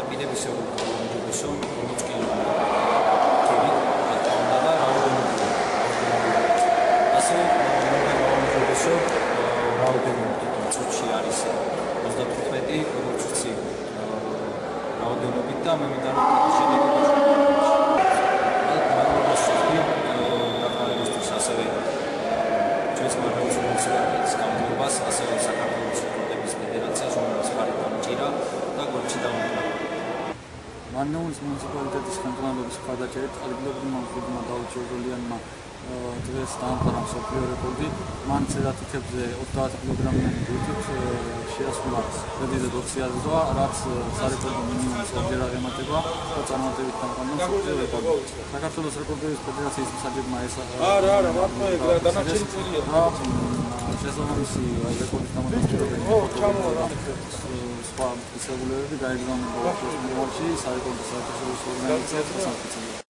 კიდევ ისე უმჯობესო 40 კილომეტრი და რაოდენობა ასე უმჯობესო რაოდენობით წუთში არის 35 როგორც ვიცი რაოდენობით და მე მინდა რომ შედეგი ასევე ჩვენს მარკის მუნიციპალიტეტის გამგეობას, ასევე საქართველოს სპორტების ფედერაციას, რომელიც ხარით დამჭირა და გოლში დაუმტვრა. მარნეულის მუნიციპალიტეტის ხელმძღვანელობის მხარდაჭერით ადგილობრივმა მომხდარმა დავით ჟორჟოლიანმა დღეს დაამყარა მსოფლიო რეკორდი. მან ცერატითებზე 30 კილოგრამიანი გვირთით შეასრულა რედიზეთ 20 ზღვა, რაც სარეკორდო მინიმუმს ორჯერ აღემატება და წარმატებით დამყარდა მსოფლიო რეკორდი. საქართველოს რეკორდების ფედერაციის მსაჯებმა ეს შესაბამისი რეკორდის დამატებისათვის სხვა მტკიცებულებები გაიგზავნა ბოლოს მომავალში სარეკორდო საერთაშორისო ორგანიზაციას.